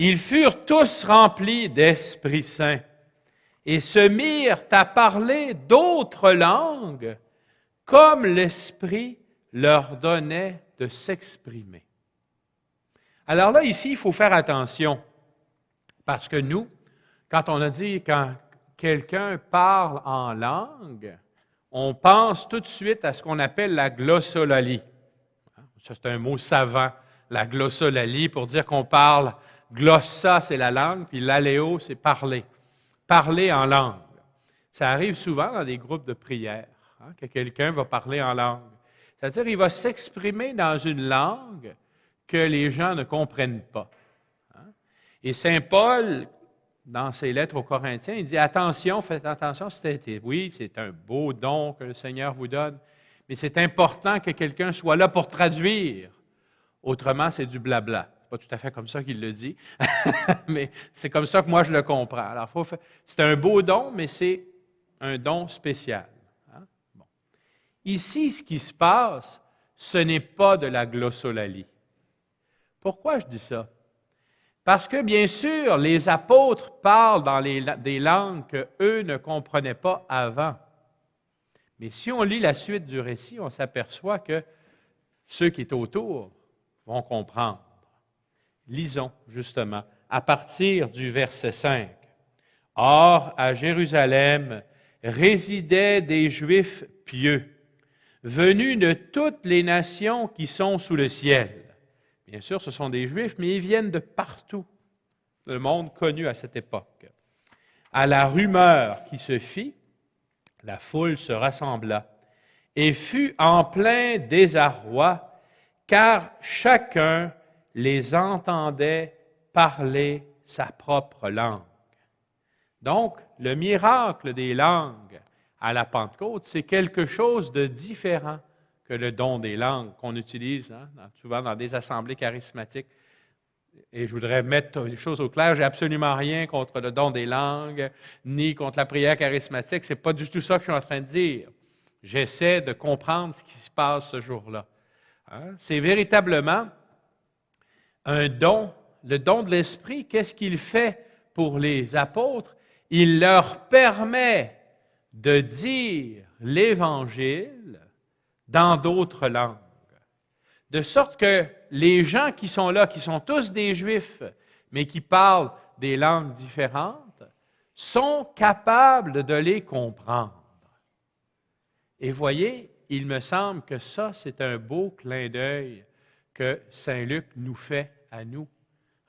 Ils furent tous remplis d'Esprit Saint et se mirent à parler d'autres langues, comme l'Esprit leur donnait de s'exprimer. Alors là, ici, il faut faire attention, parce que nous, quand on a dit quand quelqu'un parle en langue, on pense tout de suite à ce qu'on appelle la glossolalie. Ça, c'est un mot savant, la glossolalie, pour dire qu'on parle. Glossa, c'est la langue, puis l'aléo, c'est parler. Parler en langue. Ça arrive souvent dans des groupes de prière, que quelqu'un va parler en langue. C'est-à-dire qu'il va s'exprimer dans une langue que les gens ne comprennent pas. Et Saint Paul, dans ses lettres aux Corinthiens, il dit « Attention, faites attention, oui, c'est un beau don que le Seigneur vous donne, mais c'est important que quelqu'un soit là pour traduire. Autrement, c'est du blabla. » Pas tout à fait comme ça qu'il le dit, mais c'est comme ça que moi je le comprends. Alors, c'est un beau don, mais c'est un don spécial. Bon. Ici, ce qui se passe, ce n'est pas de la glossolalie. Pourquoi je dis ça? Parce que, bien sûr, les apôtres parlent dans des langues qu'eux ne comprenaient pas avant. Mais si on lit la suite du récit, on s'aperçoit que ceux qui sont autour vont comprendre. Lisons, justement, à partir du verset 5. « Or, à Jérusalem, résidaient des Juifs pieux, venus de toutes les nations qui sont sous le ciel. » Bien sûr, ce sont des Juifs, mais ils viennent de partout, le monde connu à cette époque. À la rumeur qui se fit, la foule se rassembla et fut en plein désarroi, car chacun les entendait parler sa propre langue. Donc, le miracle des langues à la Pentecôte, c'est quelque chose de différent que le don des langues qu'on utilise souvent dans des assemblées charismatiques. Et je voudrais mettre les choses au clair, j'ai absolument rien contre le don des langues, ni contre la prière charismatique. Ce n'est pas du tout ça que je suis en train de dire. J'essaie de comprendre ce qui se passe ce jour-là. C'est véritablement un don, le don de l'Esprit. Qu'est-ce qu'il fait pour les apôtres? Il leur permet de dire l'Évangile dans d'autres langues. De sorte que les gens qui sont là, qui sont tous des Juifs, mais qui parlent des langues différentes, sont capables de les comprendre. Et voyez, il me semble que ça, c'est un beau clin d'œil que Saint Luc nous fait à nous.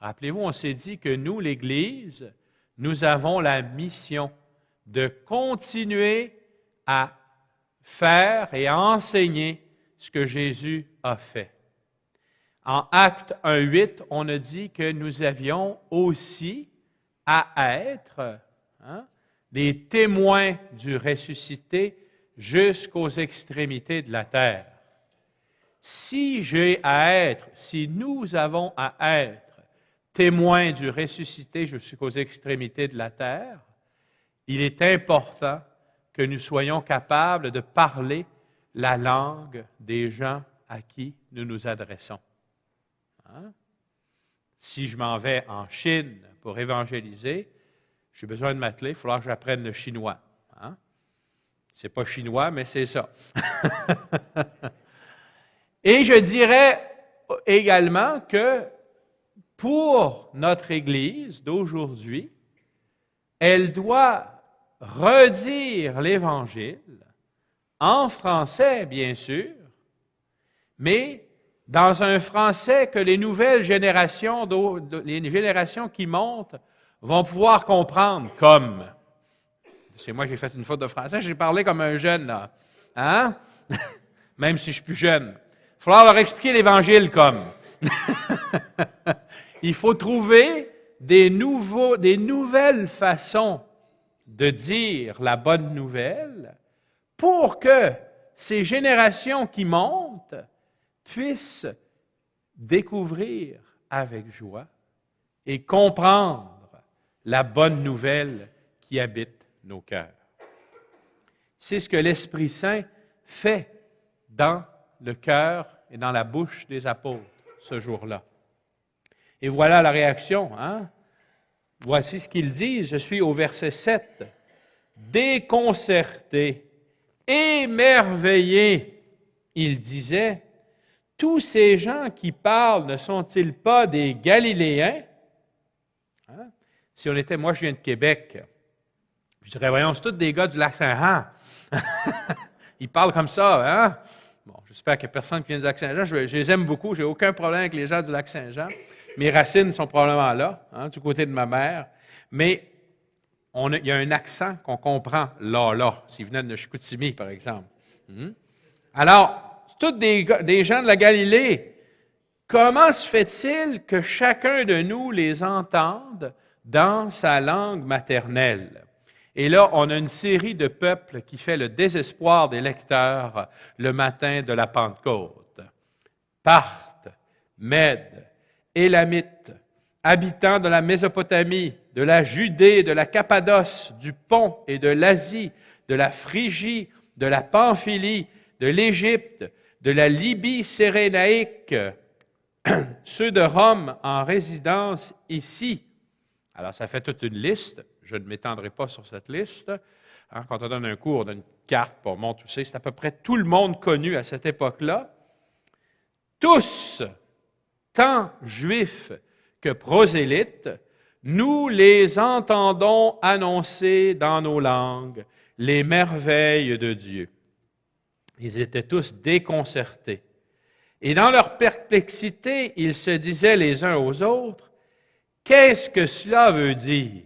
Rappelez-vous, on s'est dit que nous, l'Église, nous avons la mission de continuer à faire et à enseigner ce que Jésus a fait. En Actes 1:8, on a dit que nous avions aussi à être des témoins du ressuscité jusqu'aux extrémités de la terre. Si nous avons à être témoins du ressuscité jusqu'aux extrémités de la terre, il est important que nous soyons capables de parler la langue des gens à qui nous nous adressons. Si je m'en vais en Chine pour évangéliser, j'ai besoin de m'atteler, il va falloir que j'apprenne le chinois. C'est pas chinois, mais c'est ça. Et je dirais également que pour notre Église d'aujourd'hui, elle doit redire l'Évangile en français, bien sûr, mais dans un français que les nouvelles générations, les générations qui montent, vont pouvoir comprendre comme. C'est moi, j'ai fait une faute de français, j'ai parlé comme un jeune, là. Même si je suis plus jeune. Il va falloir leur expliquer l'Évangile comme. Il faut trouver des nouvelles façons de dire la bonne nouvelle pour que ces générations qui montent puissent découvrir avec joie et comprendre la bonne nouvelle qui habite nos cœurs. C'est ce que l'Esprit Saint fait dans le cœur et dans la bouche des apôtres ce jour-là. Et voilà la réaction. Hein? Voici ce qu'ils disent. Je suis au verset 7. Déconcertés, émerveillés, ils disaient, tous ces gens qui parlent ne sont-ils pas des Galiléens? Hein? Si on était, moi je viens de Québec, je dirais, voyons, c'est tous des gars du Lac-Saint-Jean. Ils parlent comme ça, hein? Bon, j'espère qu'il n'y a personne qui vient du Lac-Saint-Jean. Je les aime beaucoup, j'ai aucun problème avec les gens du Lac-Saint-Jean. Mes racines sont probablement là, hein, du côté de ma mère. Mais il y a un accent qu'on comprend là, s'ils venaient de Chicoutimi, par exemple. Alors, c'est tous des gens de la Galilée. Comment se fait-il que chacun de nous les entende dans sa langue maternelle? Et là, on a une série de peuples qui fait le désespoir des lecteurs le matin de la Pentecôte. Parthes, Mèdes, Élamites, habitants de la Mésopotamie, de la Judée, de la Cappadoce, du Pont et de l'Asie, de la Phrygie, de la Pamphylie, de l'Égypte, de la Libye cyrénaïque, ceux de Rome en résidence ici. Alors, ça fait toute une liste. Je ne m'étendrai pas sur cette liste. Hein, quand on donne un cours, on donne une carte, puis on montre tout ça. C'est à peu près tout le monde connu à cette époque-là. Tous, tant juifs que prosélytes, nous les entendons annoncer dans nos langues les merveilles de Dieu. Ils étaient tous déconcertés. Et dans leur perplexité, ils se disaient les uns aux autres, « Qu'est-ce que cela veut dire? »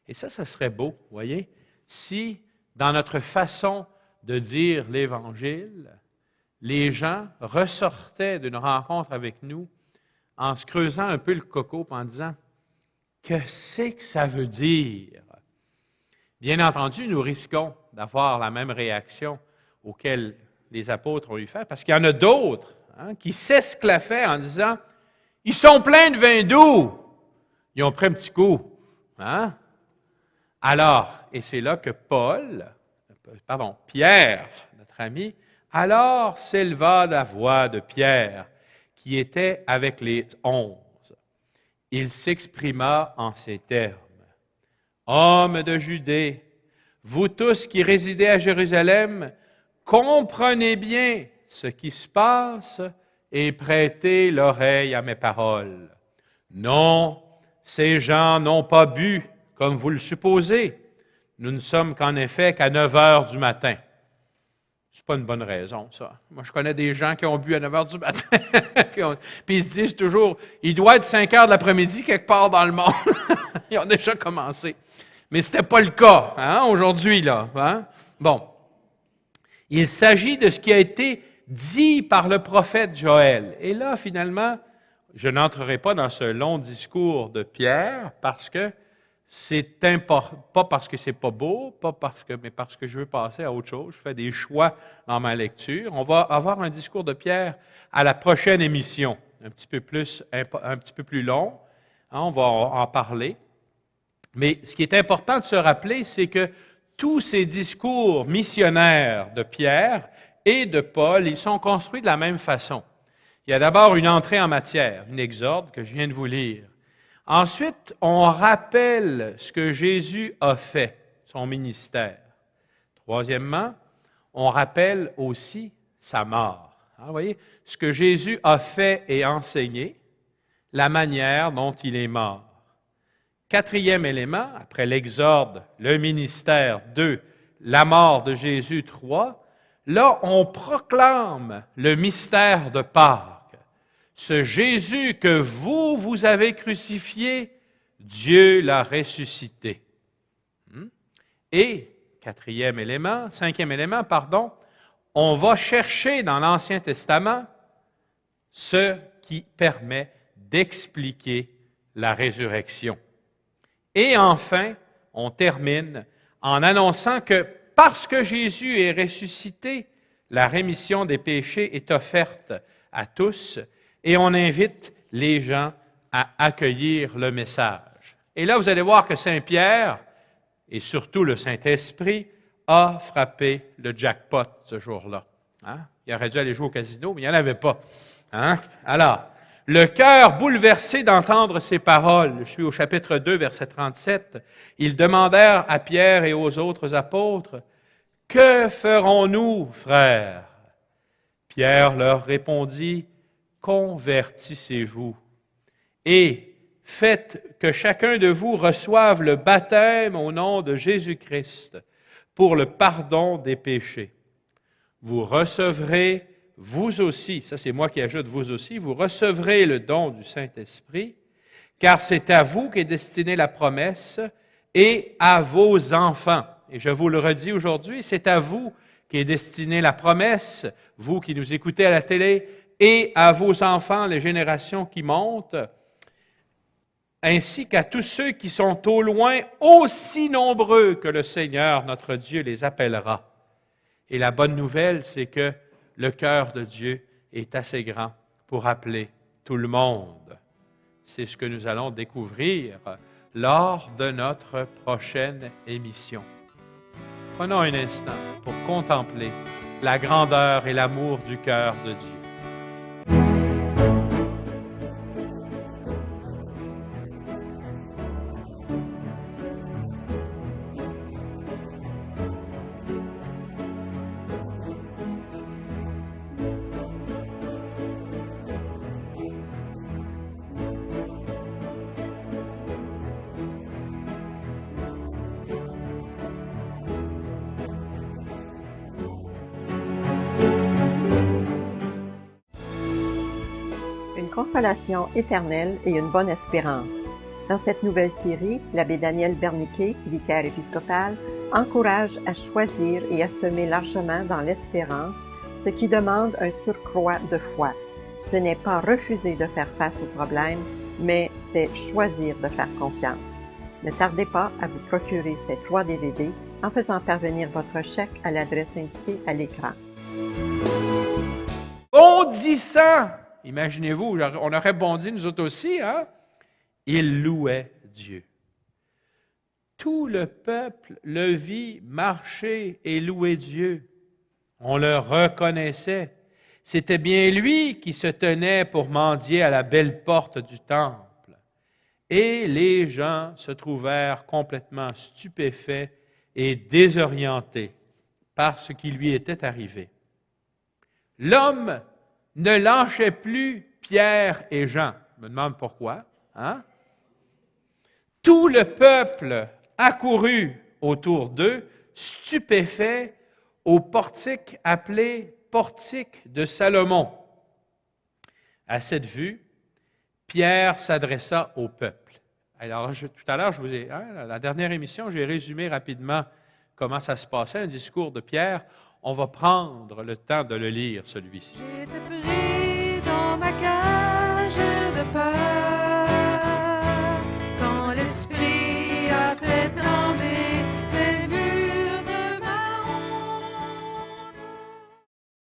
Et ça serait beau, voyez, si dans notre façon de dire l'Évangile, les gens ressortaient d'une rencontre avec nous en se creusant un peu le coco en disant « Que c'est que ça veut dire? » Bien entendu, nous risquons d'avoir la même réaction auquel les apôtres ont eu fait, parce qu'il y en a d'autres qui s'esclaffaient en disant « Ils sont pleins de vin doux! » Ils ont pris un petit coup. Hein? Alors, et c'est là que Pierre, notre ami, alors s'éleva la voix de Pierre, qui était avec les 11. Il s'exprima en ces termes. « Hommes de Judée, vous tous qui résidez à Jérusalem, comprenez bien ce qui se passe et prêtez l'oreille à mes paroles. Non, ces gens n'ont pas bu, comme vous le supposez. Nous ne sommes qu'en effet qu'à 9 heures du matin. » C'est pas une bonne raison, ça. Moi, je connais des gens qui ont bu à 9 heures du matin, puis ils se disent toujours, il doit être 5 heures de l'après-midi quelque part dans le monde. Ils ont déjà commencé. Mais ce n'était pas le cas, aujourd'hui, là. Hein? Bon. Il s'agit de ce qui a été dit par le prophète Joël. Et là, finalement, je n'entrerai pas dans ce long discours de Pierre parce que c'est important, pas parce que c'est pas beau, mais parce que je veux passer à autre chose. Je fais des choix dans ma lecture. On va avoir un discours de Pierre à la prochaine émission, un petit peu plus long. On va en parler. Mais ce qui est important de se rappeler, c'est que tous ces discours missionnaires de Pierre et de Paul, ils sont construits de la même façon. Il y a d'abord une entrée en matière, une exorde que je viens de vous lire. Ensuite, on rappelle ce que Jésus a fait, son ministère. Troisièmement, on rappelle aussi sa mort. Vous voyez, ce que Jésus a fait et enseigné, la manière dont il est mort. Quatrième élément, après l'exorde, le ministère, 2, la mort de Jésus, 3, là, on proclame le mystère de Pâques. Ce Jésus que vous avez crucifié, Dieu l'a ressuscité. Et, cinquième élément, on va chercher dans l'Ancien Testament ce qui permet d'expliquer la résurrection. Et enfin, on termine en annonçant que parce que Jésus est ressuscité, la rémission des péchés est offerte à tous et on invite les gens à accueillir le message. Et là, vous allez voir que Saint Pierre, et surtout le Saint-Esprit, a frappé le jackpot ce jour-là. Il aurait dû aller jouer au casino, mais il n'y en avait pas. Alors, Le cœur bouleversé d'entendre ces paroles, je suis au chapitre 2, verset 37, ils demandèrent à Pierre et aux autres apôtres, « Que ferons-nous, frères? » Pierre leur répondit, « Convertissez-vous et faites que chacun de vous reçoive le baptême au nom de Jésus-Christ pour le pardon des péchés. Vous recevrez, vous aussi, ça c'est moi qui ajoute vous aussi, vous recevrez le don du Saint-Esprit, car c'est à vous qu'est destinée la promesse et à vos enfants. » Et je vous le redis aujourd'hui, c'est à vous qu'est destinée la promesse, vous qui nous écoutez à la télé, et à vos enfants, les générations qui montent, ainsi qu'à tous ceux qui sont au loin, aussi nombreux que le Seigneur, notre Dieu, les appellera. Et la bonne nouvelle, c'est que le cœur de Dieu est assez grand pour appeler tout le monde. C'est ce que nous allons découvrir lors de notre prochaine émission. Prenons un instant pour contempler la grandeur et l'amour du cœur de Dieu. Une consolation éternelle et une bonne espérance. Dans cette nouvelle série, l'abbé Daniel Berniquet, vicaire épiscopal, encourage à choisir et à semer largement dans l'espérance, ce qui demande un surcroît de foi. Ce n'est pas refuser de faire face aux problèmes, mais c'est choisir de faire confiance. Ne tardez pas à vous procurer ces 3 DVD en faisant parvenir votre chèque à l'adresse indiquée à l'écran. Bondissant! Imaginez-vous, on aurait bondi nous autres aussi, hein? Il louait Dieu. Tout le peuple le vit marcher et louer Dieu. On le reconnaissait. C'était bien lui qui se tenait pour mendier à la belle porte du temple. Et les gens se trouvèrent complètement stupéfaits et désorientés par ce qui lui était arrivé. L'homme ne lâchait plus Pierre et Jean. Je me demande pourquoi. Hein? Tout le peuple accourut autour d'eux, stupéfait, au portique appelé portique de Salomon. À cette vue, Pierre s'adressa au peuple. Alors, tout à l'heure, la dernière émission, j'ai résumé rapidement comment ça se passait, un discours de Pierre. On va prendre le temps de le lire, celui-ci. J'étais pris dans ma cage de peur.